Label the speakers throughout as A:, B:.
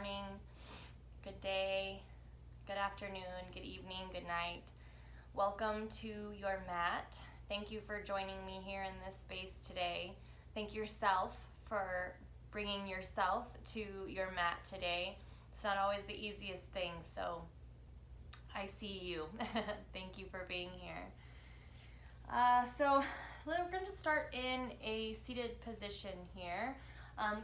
A: morning, good day, good afternoon, good evening, good night. Welcome to your mat. Thank you for joining me here in this space today. Thank yourself for bringing yourself to your mat today. It's not always the easiest thing, so I see you. Thank you for being here. So we're going to start in a seated position here.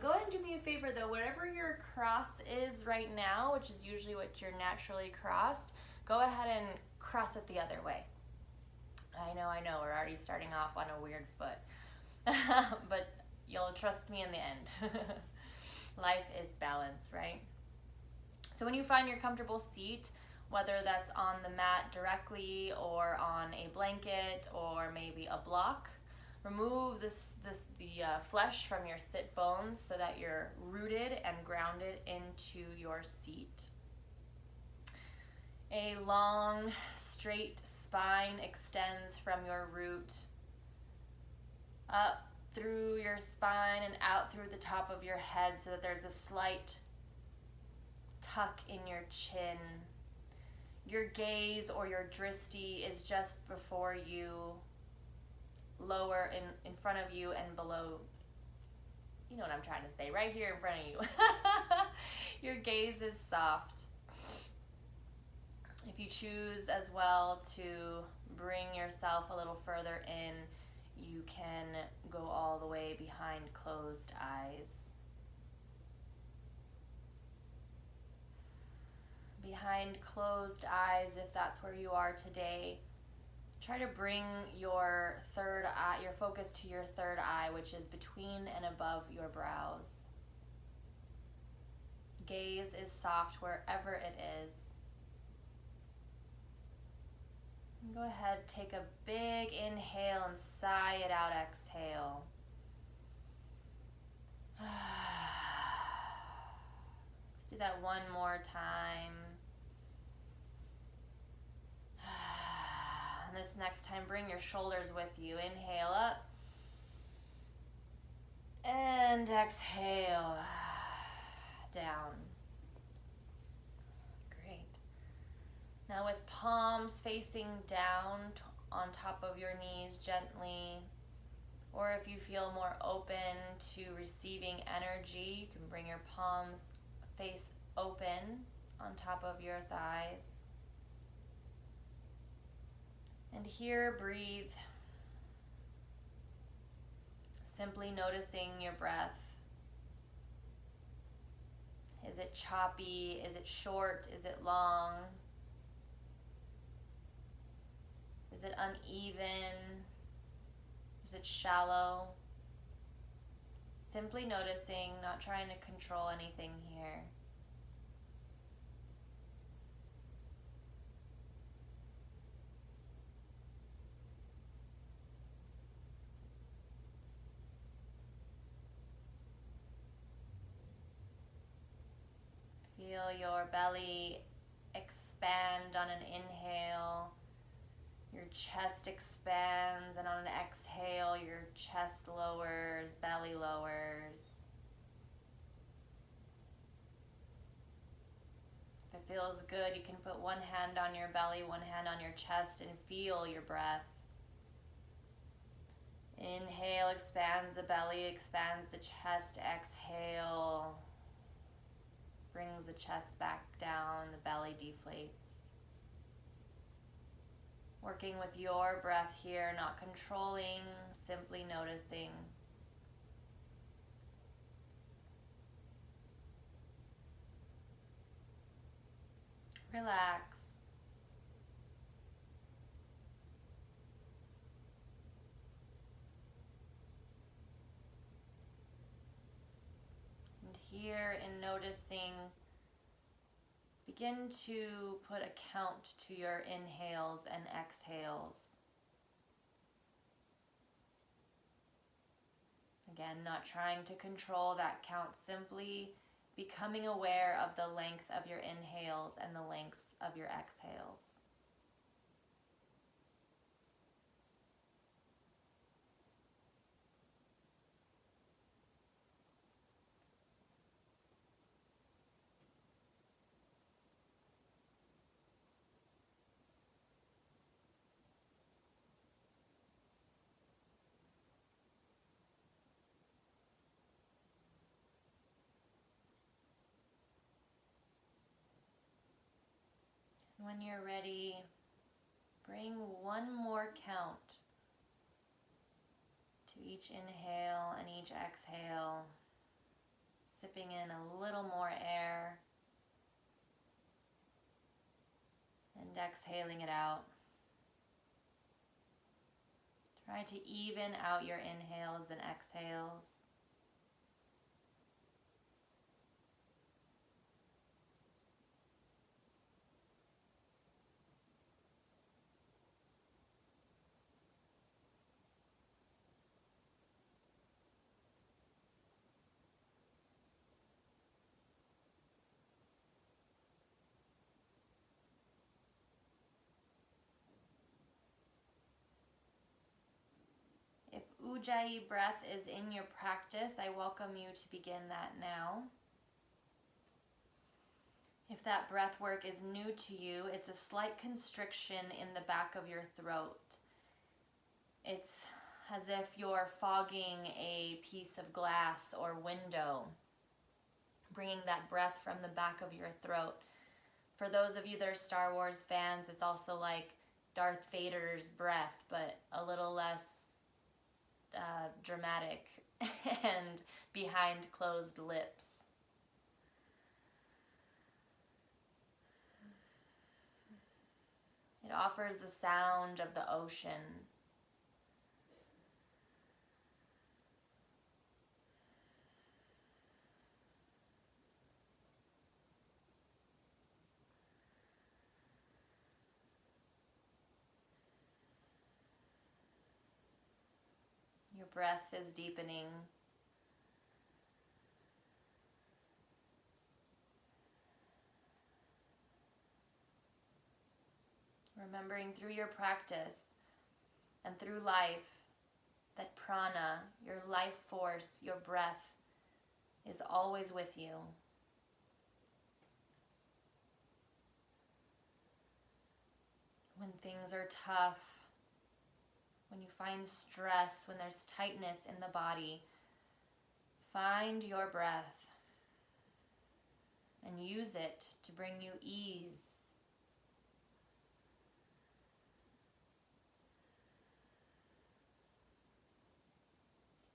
A: Go ahead and do me a favor though, whatever your cross is right now, which is usually what you're naturally crossed, go ahead and cross it the other way. I know, we're already starting off on a weird foot, but you'll trust me in the end. Life is balance, right? So when you find your comfortable seat, whether that's on the mat directly or on a blanket or maybe a block, remove the flesh from your sit bones so that you're rooted and grounded into your seat. A long, straight spine extends from your root up through your spine and out through the top of your head so that there's a slight tuck in your chin. Your gaze or your drishti is just before you, lower in front of you and below. You know what I'm trying to say, right here in front of you. Your gaze is soft. If you choose as well to bring yourself a little further in, you can go all the way behind closed eyes. Behind closed eyes, if that's where you are today, try to bring your third eye, your focus to your third eye, which is between and above your brows. Gaze is soft wherever it is. And go ahead, take a big inhale and sigh it out, exhale. Let's do that one more time. And this next time, bring your shoulders with you. Inhale up. And exhale down. Great. Now with palms facing down on top of your knees gently, or if you feel more open to receiving energy, you can bring your palms face open on top of your thighs. And here, breathe. Simply noticing your breath. Is it choppy? Is it short? Is it long? Is it uneven? Is it shallow? Simply noticing, not trying to control anything here. Feel your belly expand on an inhale. Your chest expands, and on an exhale, your chest lowers, belly lowers. If it feels good, you can put one hand on your belly, one hand on your chest, and feel your breath. Inhale, expands the belly, expands the chest. Exhale, brings the chest back down, the belly deflates. Working with your breath here, not controlling, simply noticing. Relax. And here in noticing, begin to put a count to your inhales and exhales. Again, not trying to control that count, simply becoming aware of the length of your inhales and the length of your exhales. When you're ready, bring one more count to each inhale and each exhale, sipping in a little more air and exhaling it out. Try to even out your inhales and exhales. If Ujjayi breath is in your practice, I welcome you to begin that now. If that breath work is new to you, it's a slight constriction in the back of your throat. It's as if you're fogging a piece of glass or window, bringing that breath from the back of your throat. For those of you that are Star Wars fans, it's also like Darth Vader's breath, but a little less dramatic and behind closed lips. It offers the sound of the ocean. Your breath is deepening. Remembering through your practice and through life that prana, your life force, your breath, is always with you. When things are tough, when you find stress, when there's tightness in the body, find your breath and use it to bring you ease.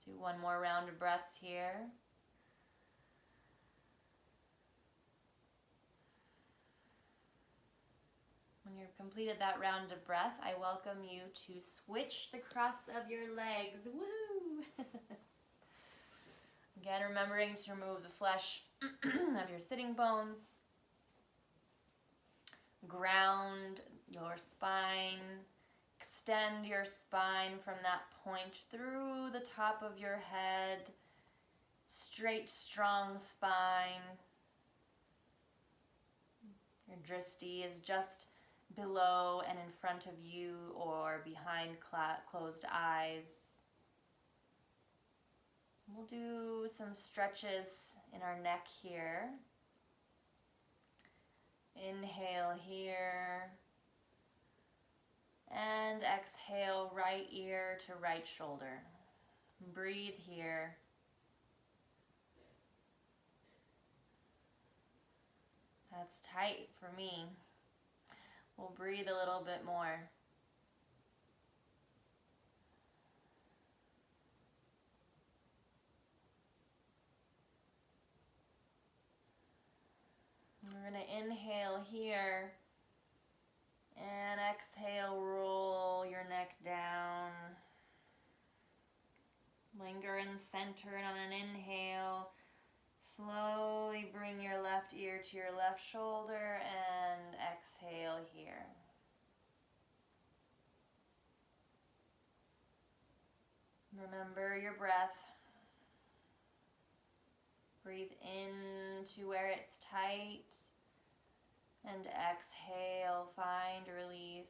A: Do one more round of breaths here. When you've completed that round of breath, I welcome you to switch the cross of your legs. Woo! Again, remembering to remove the flesh of your sitting bones. Ground your spine. Extend your spine from that point through the top of your head. Straight, strong spine. Your drishti is just below and in front of you or behind closed eyes. We'll do some stretches in our neck here. Inhale here. And exhale, right ear to right shoulder. Breathe here. That's tight for me. We'll breathe a little bit more. We're going to inhale here and exhale, roll your neck down. Linger in the center, and on an inhale, slowly bring your left ear to your left shoulder and exhale here. Remember your breath. Breathe into where it's tight and exhale, find release.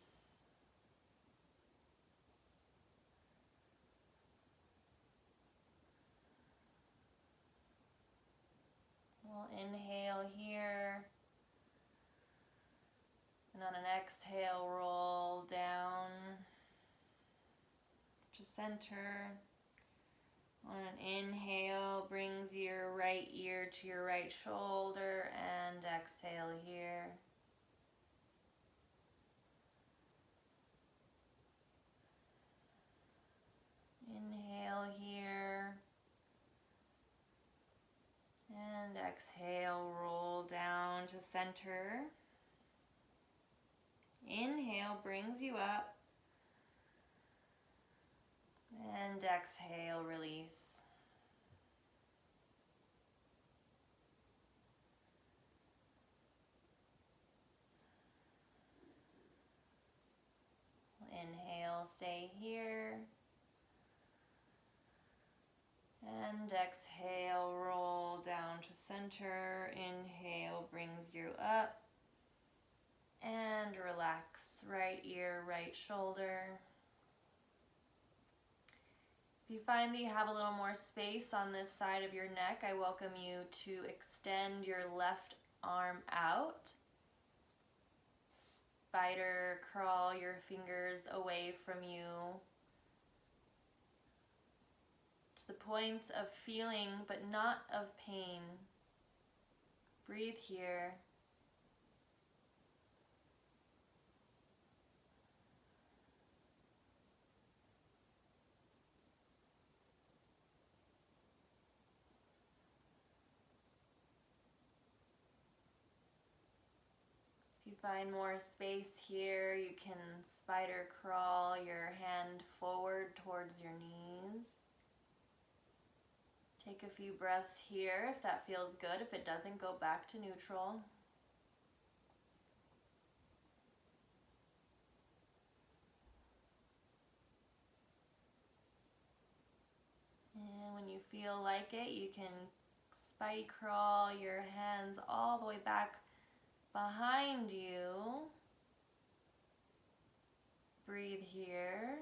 A: We'll inhale here, and on an exhale, roll down to center. On an inhale, brings your right ear to your right shoulder, and exhale here. center. Inhale brings you up. And exhale, release. Inhale, stay here. And exhale, roll down to center. Inhale brings you up. And relax, right ear, right shoulder. If you find that you have a little more space on this side of your neck, I welcome you to extend your left arm out. Spider crawl your fingers away from you to the point of feeling but not of pain. Breathe here. If you find more space here, you can spider crawl your hand forward towards your knees. Take a few breaths here if that feels good. If it doesn't, go back to neutral. And when you feel like it, you can spidey crawl your hands all the way back behind you. Breathe here.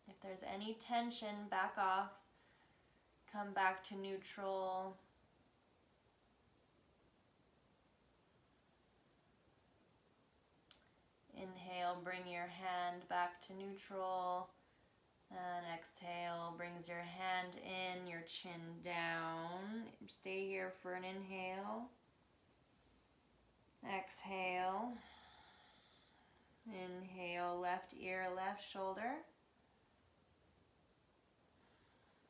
A: If there's any tension, back off. Come back to neutral. Inhale, bring your hand back to neutral. And exhale, brings your hand in, your chin down. Stay here for an inhale. Exhale. Inhale, left ear, left shoulder.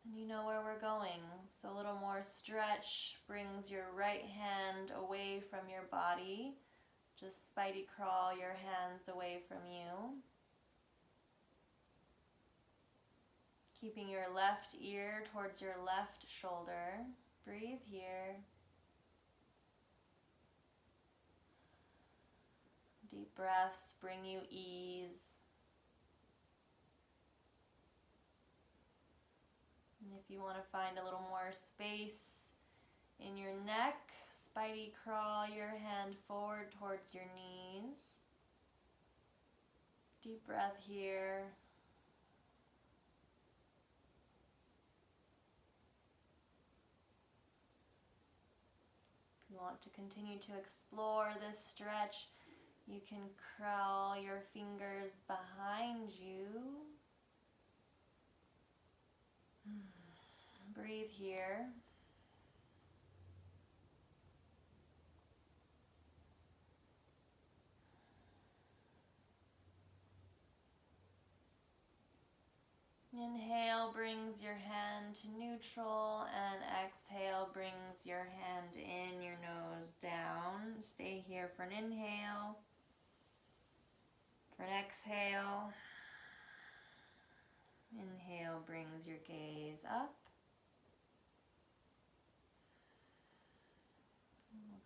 A: And you know where we're going. So a little more stretch brings your right hand away from your body. Just spidey crawl your hands away from you. Keeping your left ear towards your left shoulder. Breathe here. Deep breaths bring you ease. And if you want to find a little more space in your neck, spidey crawl your hand forward towards your knees. Deep breath here. If you want to continue to explore this stretch, you can crawl your fingers behind you. Breathe here. Inhale brings your hand to neutral, and exhale brings your hand in, your nose down. Stay here for an inhale. For an exhale. Inhale brings your gaze up.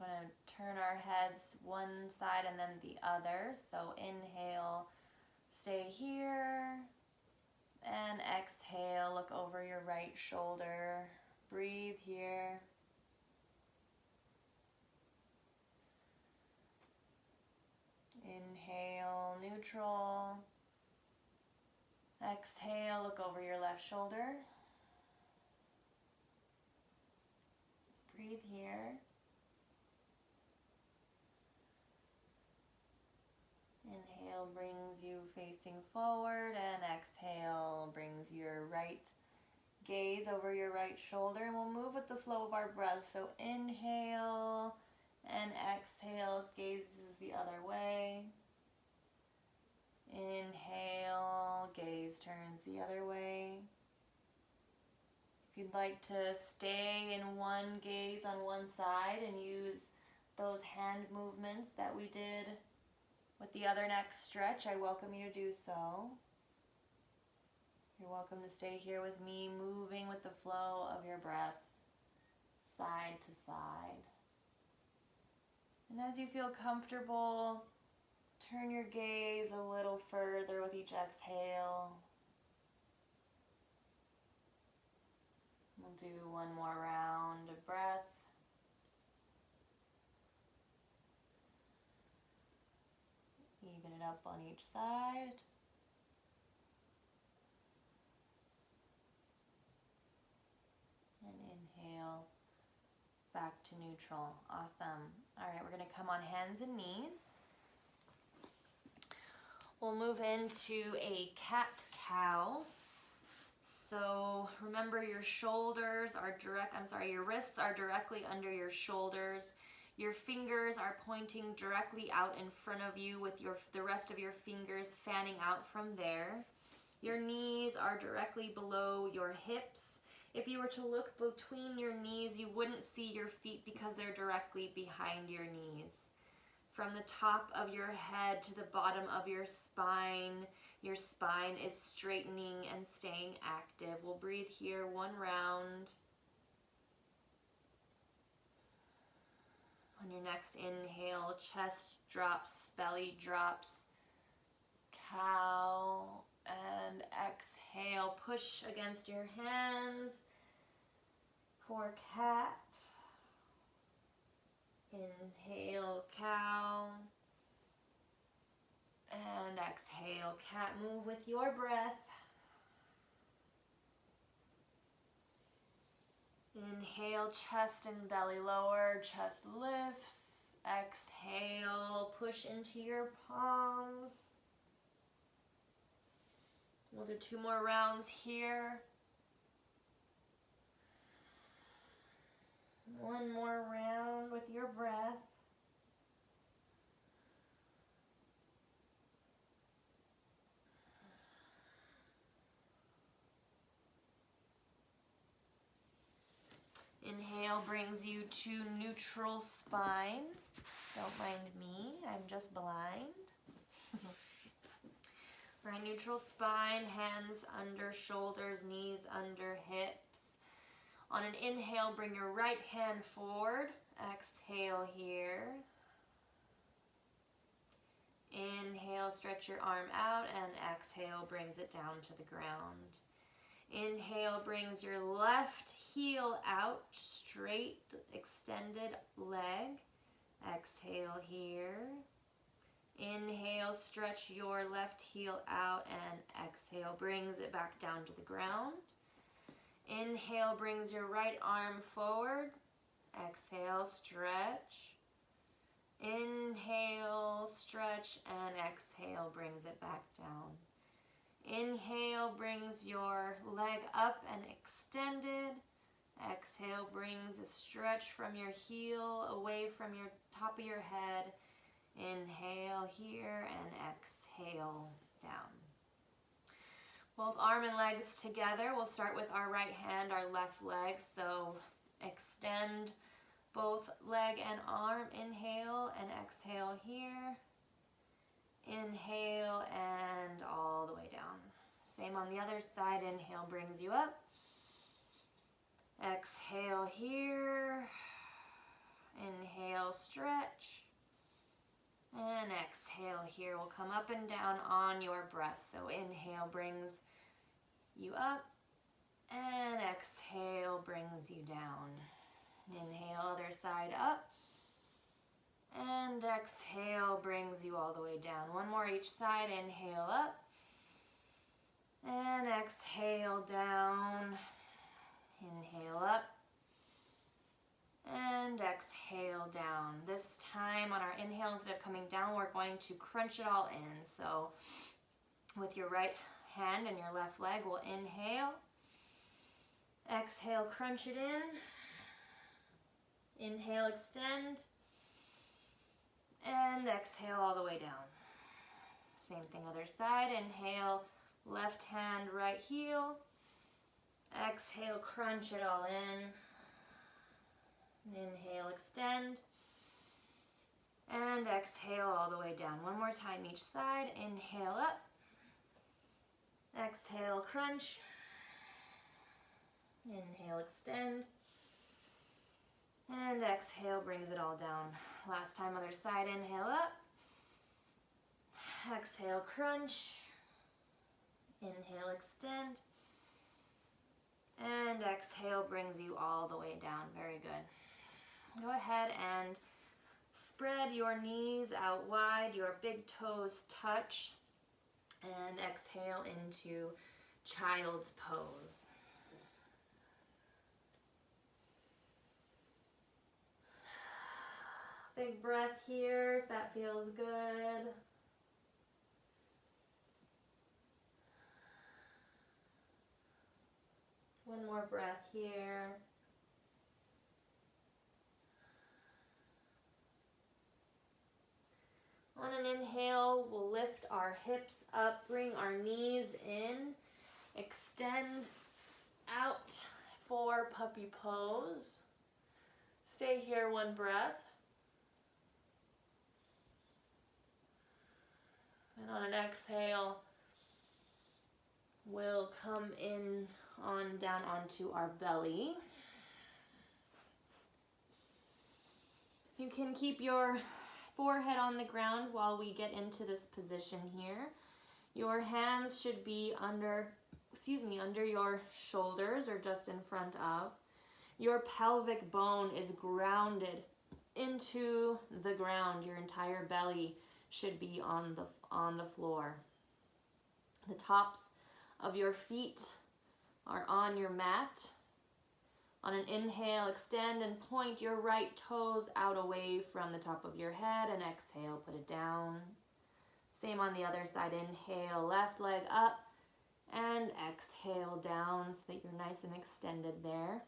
A: We're going to turn our heads one side and then the other. So inhale, stay here. And exhale, look over your right shoulder. Breathe here. Inhale, neutral. Exhale, look over your left shoulder. Breathe here. Inhale brings you facing forward, and exhale brings your right gaze over your right shoulder, and we'll move with the flow of our breath. So inhale and exhale, gazes the other way. Inhale, gaze turns the other way. If you'd like to stay in one gaze on one side and use those hand movements that we did with the other neck stretch, I welcome you to do so. You're welcome to stay here with me, moving with the flow of your breath, side to side. And as you feel comfortable, turn your gaze a little further with each exhale. We'll do one more round of breath. Even it up on each side. And inhale back to neutral. Awesome. All right, we're going to come on hands and knees. We'll move into a cat-cow. So remember, your shoulders are your wrists are directly under your shoulders. Your fingers are pointing directly out in front of you with the rest of your fingers fanning out from there. Your knees are directly below your hips. If you were to look between your knees, you wouldn't see your feet because they're directly behind your knees. From the top of your head to the bottom of your spine is straightening and staying active. We'll breathe here one round. On your next inhale, chest drops, belly drops, cow, and exhale, push against your hands for cat. Inhale, cow, and exhale, cat. Move with your breath. Inhale, chest and belly lower, chest lifts. Exhale, push into your palms. We'll do 2 more rounds here. 1 more round with your breath. Inhale brings you to neutral spine. Don't mind me, I'm just blind. Right, neutral spine, hands under shoulders, knees under hips. On an inhale, bring your right hand forward. Exhale here. Inhale, stretch your arm out, and exhale brings it down to the ground. Inhale brings your left heel out, straight, extended leg. Exhale here. Inhale, stretch your left heel out, and exhale brings it back down to the ground. Inhale brings your right arm forward. Exhale, stretch. Inhale, stretch, and exhale brings it back down. Inhale brings your leg up and extended. Exhale brings a stretch from your heel away from your top of your head. Inhale here and exhale down. Both arm and legs together. We'll start with our right hand, our left leg. So extend both leg and arm. Inhale and exhale here. Inhale and all the way down. Same on the other side. Inhale brings you up. Exhale here. Inhale, stretch. And exhale here. We'll come up and down on your breath. So inhale brings you up. And exhale brings you down. Inhale, other side up. And exhale brings you all the way down. 1 more each side. Inhale up. And exhale down. Inhale up. And exhale down. This time on our inhale, instead of coming down, we're going to crunch it all in. So with your right hand and your left leg, we'll inhale. Exhale, crunch it in. Inhale, extend. And exhale all the way down. Same thing other side. Inhale, left hand, right heel. Exhale, crunch it all in. Inhale, extend. And exhale all the way down. One more time each side. Inhale up. Exhale, crunch. Inhale, extend. And exhale brings it all down. Last time, other side. Inhale up. Exhale, crunch. Inhale, extend. And exhale brings you all the way down. Very good. Go ahead and spread your knees out wide. Your big toes touch. And exhale into child's pose. Big breath here if that feels good. One more breath here. On an inhale, we'll lift our hips up, bring our knees in, extend out for puppy pose. Stay here, one breath. And on an exhale, we'll come in on down onto our belly. You can keep your forehead on the ground while we get into this position here. Your hands should be under your shoulders or just in front of. Your pelvic bone is grounded into the ground. Your entire belly should be on the floor. The tops of your feet are on your mat. On an inhale, extend and point your right toes out away from the top of your head, and exhale, put it down. Same on the other side. Inhale, left leg up, and exhale down so that you're nice and extended there.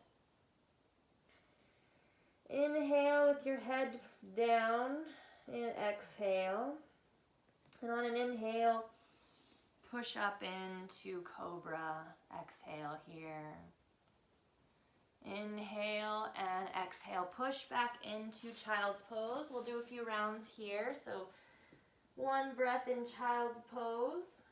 A: Inhale with your head down, and exhale. And on an inhale, push up into cobra. Exhale here. Inhale and exhale. Push back into child's pose. We'll do a few rounds here. So one breath in child's pose.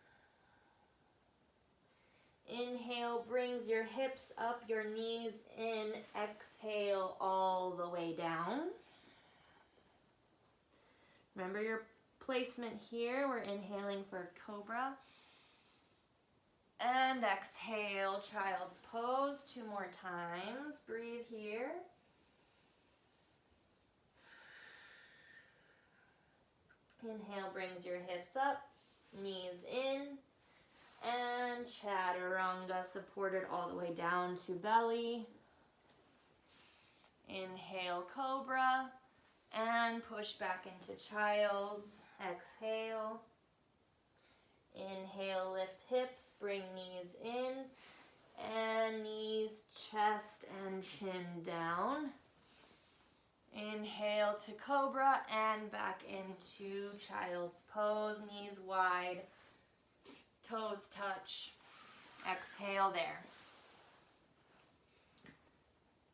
A: Inhale brings your hips up, your knees in. Exhale all the way down. Remember your placement here. We're inhaling for cobra. And exhale, child's pose 2 more times. Breathe here. Inhale brings your hips up, knees in, and chaturanga supported all the way down to belly. Inhale, cobra, and push back into child's. Exhale. Inhale, lift hips, bring knees in, and knees, chest, and chin down. Inhale to cobra, and back into child's pose, knees wide, toes touch. Exhale there.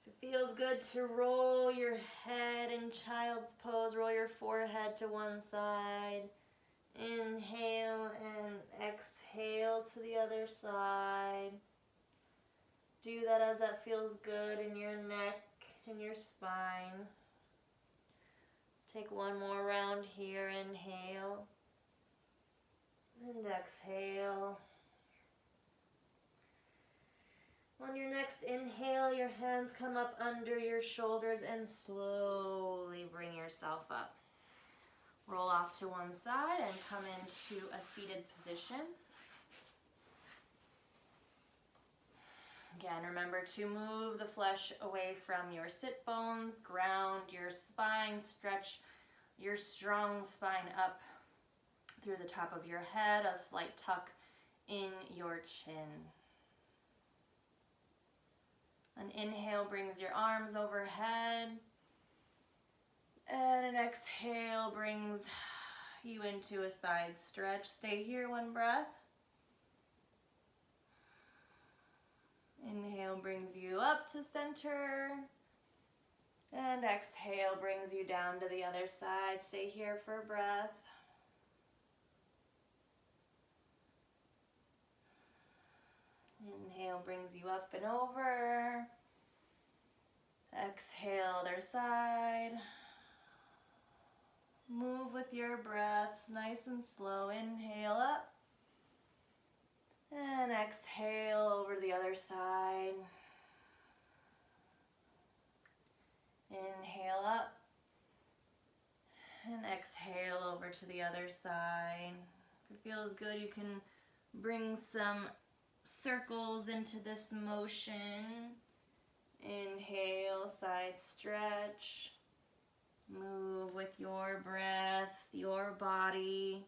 A: If it feels good to roll your head in child's pose, roll your forehead to one side. Inhale and exhale to the other side. Do that as that feels good in your neck and your spine. Take one more round here. Inhale and exhale. On your next inhale, your hands come up under your shoulders and slowly bring yourself up. Roll off to one side and come into a seated position. Again, remember to move the flesh away from your sit bones, ground your spine, stretch your strong spine up through the top of your head, a slight tuck in your chin. An inhale brings your arms overhead. And an exhale brings you into a side stretch. Stay here, one breath. Inhale brings you up to center. And exhale brings you down to the other side. Stay here for breath. Inhale brings you up and over. Exhale, other side. Move with your breath, nice and slow. Inhale up. And exhale over the other side. Inhale up. And exhale over to the other side. If it feels good, you can bring some circles into this motion. Inhale, side stretch. Move with your breath, your body.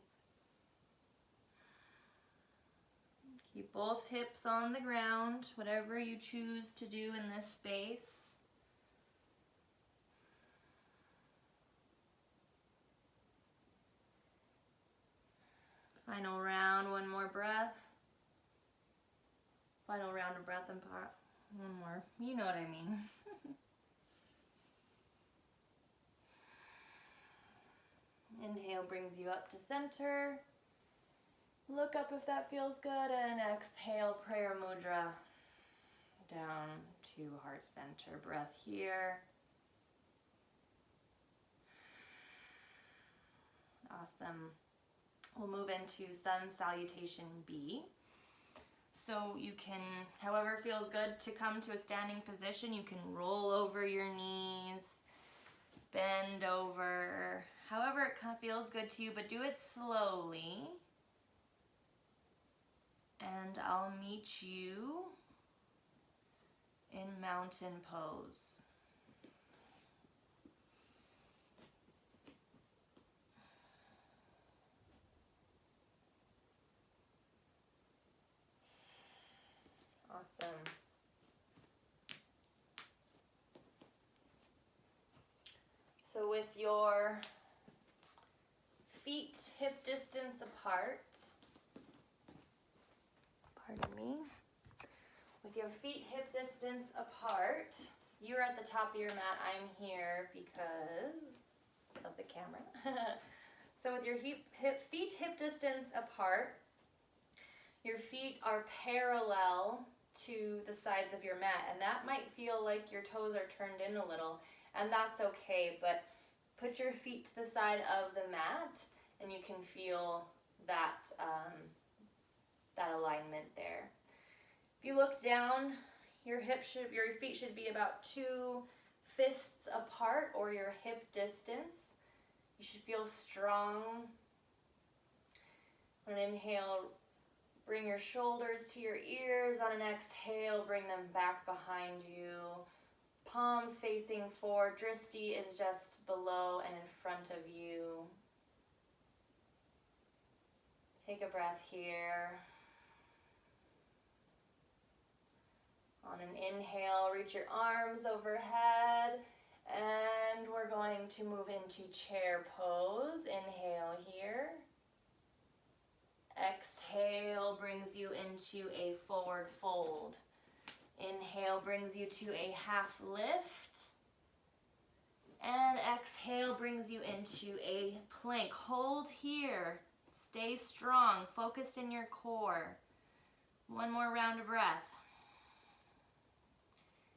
A: Keep both hips on the ground, whatever you choose to do in this space. Final round, one more breath. Final round of breath and part. One more. You know what I mean. Inhale brings you up to center. Look up if that feels good, and exhale, prayer mudra. Down to heart center. Breath here. Awesome. We'll move into sun salutation B. So you can, however feels good to come to a standing position, you can roll over your knees, bend over, however it kind of feels good to you, but do it slowly. And I'll meet you in mountain pose. Awesome. So with your feet hip distance apart, pardon me, with your feet hip distance apart, you're at the top of your mat, I'm here because of the camera. So with your feet hip distance apart, your feet are parallel to the sides of your mat, and that might feel like your toes are turned in a little, and that's okay, but put your feet to the side of the mat and you can feel that, that alignment there. If you look down, your feet should be about 2 fists apart, or your hip distance. You should feel strong. On an inhale, bring your shoulders to your ears. On an exhale, bring them back behind you. Palms facing forward. Drishti is just below and in front of you. Take a breath here. On an inhale, reach your arms overhead, and we're going to move into chair pose. Inhale here. Exhale brings you into a forward fold. Inhale brings you to a half lift. And exhale brings you into a plank. Hold here. Stay strong, focused in your core. One more round of breath.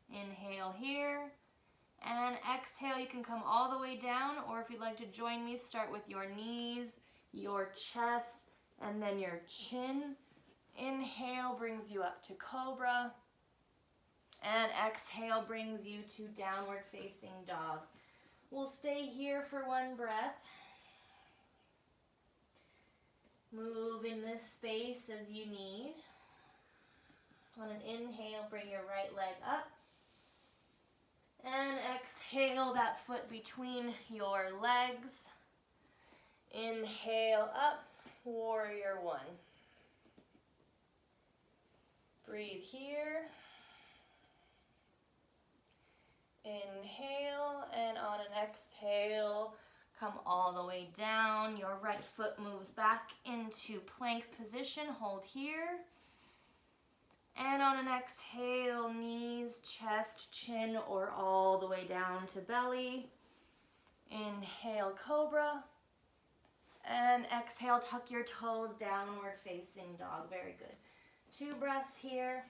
A: Inhale here. And exhale, you can come all the way down, or if you'd like to join me, start with your knees, your chest, and then your chin. Inhale brings you up to cobra. And exhale brings you to downward facing dog. We'll stay here for one breath. Move in this space as you need. On an inhale, bring your right leg up. And exhale that foot between your legs. Inhale up, warrior one. Breathe here. Inhale, and on an exhale, come all the way down. Your right foot moves back into plank position. Hold here. And on an exhale, knees, chest, chin, or all the way down to belly. Inhale, cobra. And exhale, tuck your toes, downward facing dog. Very good. 2 breaths here.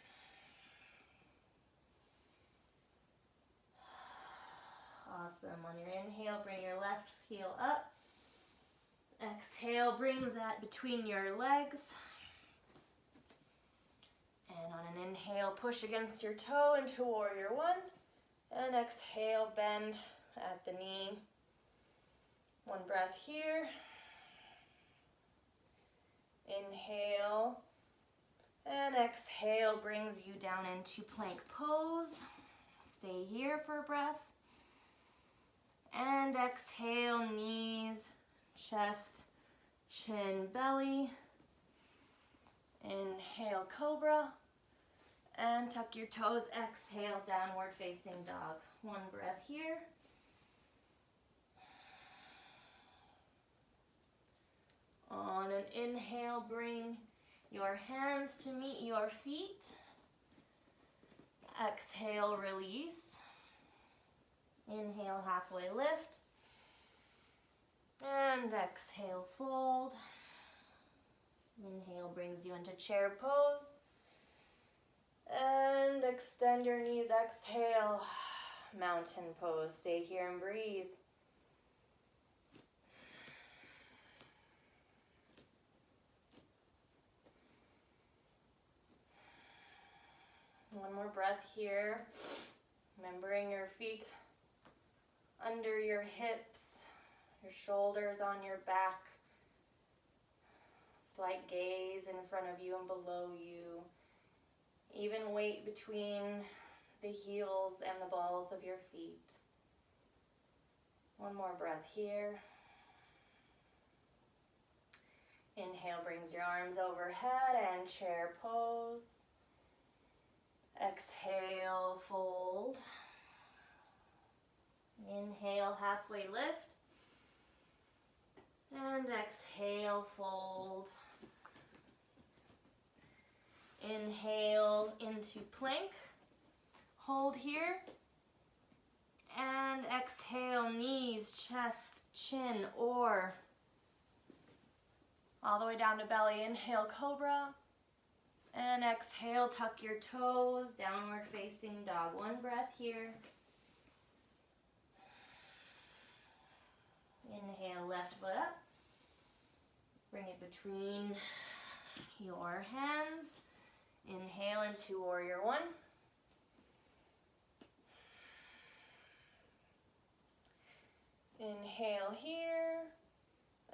A: Awesome. On your inhale, bring your left heel up. Exhale, bring that between your legs. And on an inhale, push against your toe into warrior 1. And exhale, bend at the knee. 1 breath here. Inhale. And exhale brings you down into plank pose. Stay here for a breath. And exhale, knees, chest, chin, belly. Inhale, cobra. And tuck your toes. Exhale, downward facing dog. 1 breath here. On an inhale, bring your hands to meet your feet. Exhale, release. Inhale, halfway lift. And exhale, fold. Inhale brings you into chair pose. And extend your knees. Exhale, mountain pose. Stay here and breathe. One more breath here. Remembering your feet under your hips, your shoulders on your back. Slight gaze in front of you and below you. Even weight between the heels and the balls of your feet. One more breath here. Inhale brings your arms overhead and chair pose. Exhale, fold. Inhale, halfway lift. And exhale, fold. Inhale into plank. Hold here. And exhale, knees, chest, chin, or all the way down to belly. Inhale, cobra. And exhale, tuck your toes, downward facing dog. 1 breath here. Inhale, left foot up. Bring it between your hands. Inhale into warrior 1. Inhale here.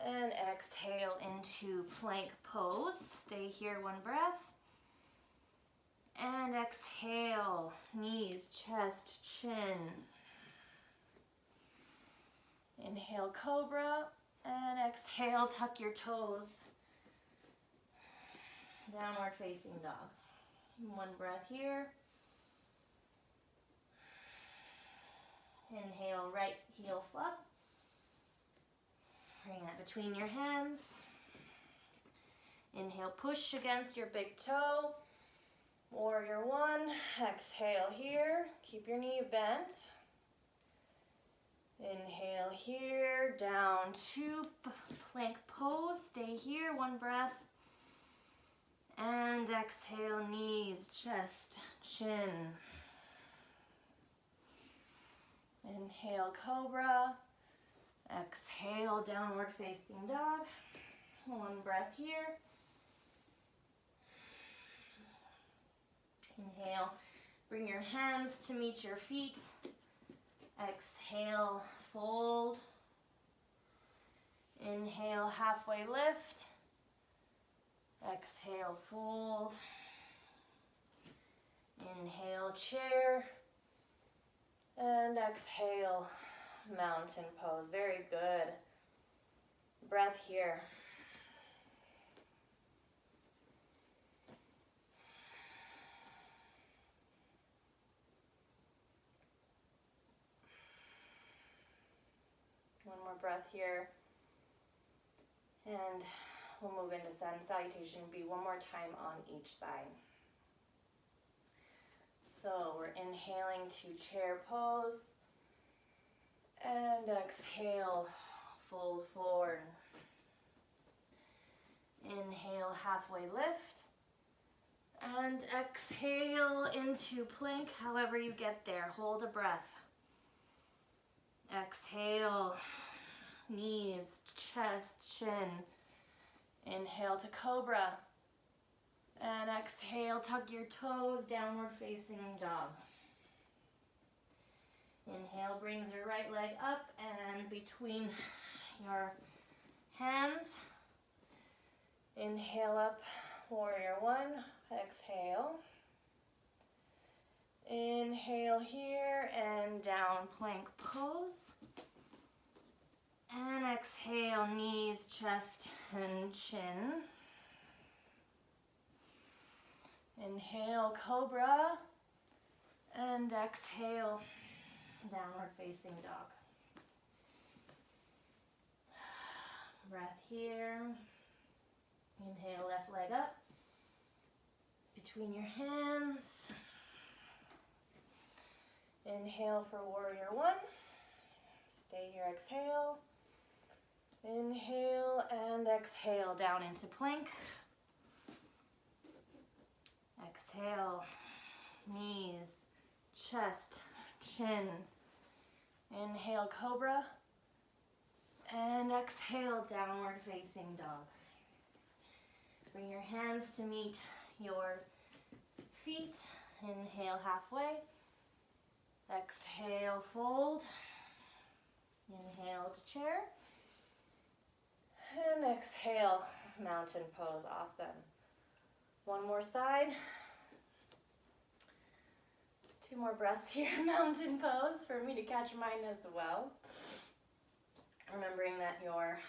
A: And exhale into plank pose. Stay here, 1 breath. And exhale, knees, chest, chin. Inhale, cobra. And exhale, tuck your toes. Downward facing dog. 1 breath here. Inhale, right heel up. Bring that between your hands. Inhale, push against your big toe. Warrior 1. Exhale here. Keep your knee bent. Inhale here. Down to plank pose. Stay here. 1 breath. And exhale, knees, chest, chin. Inhale, cobra. Exhale, downward facing dog. 1 breath here. Inhale, bring your hands to meet your feet. Exhale, fold. Inhale, halfway lift. Exhale, fold. Inhale, chair. And exhale, mountain pose. Very good. Breath here. One more breath here. And we'll move into sun salutation. Be 1 more time on each side. So we're inhaling to chair pose and exhale, fold forward. Inhale, halfway lift, and exhale into plank, however you get there. Hold a breath. Exhale, knees, chest, chin. Inhale to cobra. And exhale, tuck your toes, downward facing dog. Inhale brings your right leg up and between your hands. Inhale up, warrior one. Exhale. Inhale here and down, plank pose. And exhale, knees, chest, and chin. Inhale, cobra. And exhale, downward facing dog. Breath here. Inhale, left leg up. Between your hands. Inhale for warrior one. Stay here, exhale. Inhale and exhale down into plank. Exhale, knees, chest, chin. Inhale, cobra. And exhale, downward facing dog. Bring your hands to meet your feet. Inhale, halfway. Exhale, fold. Inhale to chair. And exhale, mountain pose. Awesome. One more side. 2 more breaths here, mountain pose, for me to catch mine as well. Remembering that your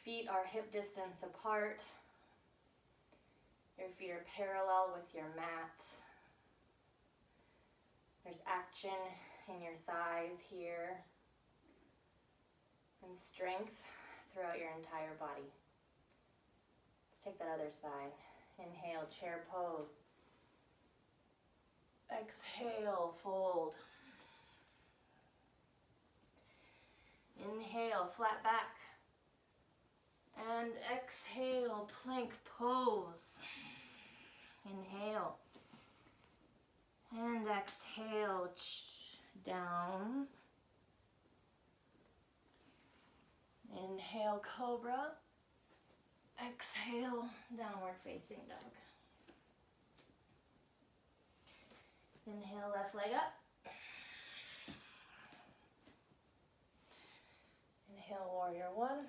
A: feet are hip distance apart. Your feet are parallel with your mat. There's action in your thighs here. And strength throughout your entire body. Let's take that other side. Inhale, chair pose. Exhale, fold. Inhale, flat back. And exhale, plank pose. Inhale. And exhale, down. Inhale, cobra. Exhale, downward facing dog. Inhale, left leg up. Inhale, warrior one.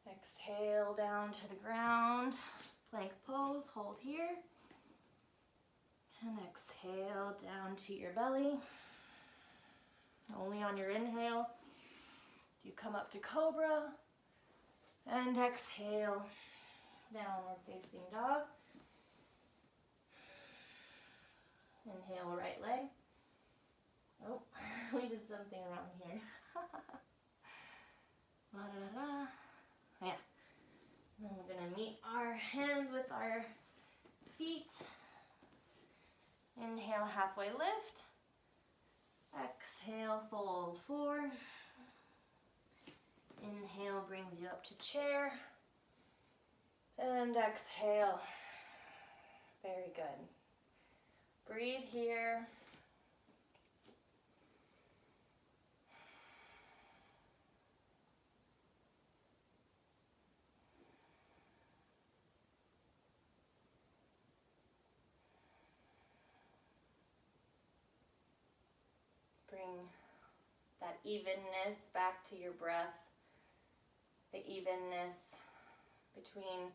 A: Exhale down to the ground. Plank pose, hold here. And exhale down to your belly. Only on your inhale. You come up to cobra. And exhale, downward facing dog. Inhale, right leg. Oh, we did something wrong here. La da da da. Yeah. And then we're going to meet our hands with our feet. Inhale, halfway lift. Exhale, fold forward. Inhale brings you up to chair. And exhale. Very good. Breathe here. Bring that evenness back to your breath. The evenness between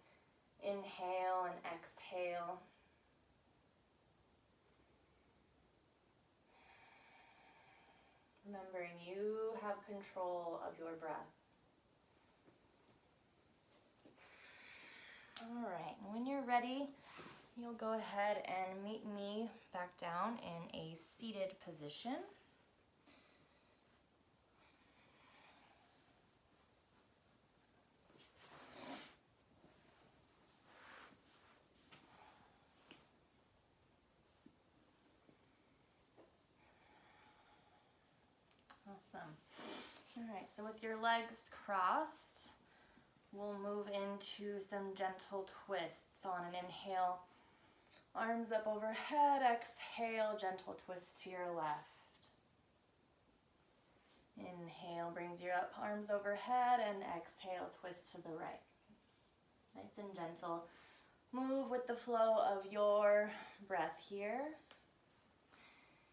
A: inhale and exhale. Remembering you have control of your breath. All right, when you're ready, you'll go ahead and meet me back down in a seated position. Awesome. All right, so with your legs crossed, we'll move into some gentle twists on an inhale. Arms up overhead, exhale, gentle twist to your left. Inhale brings you up, arms overhead, and exhale, twist to the right. Nice and gentle. Move with the flow of your breath here.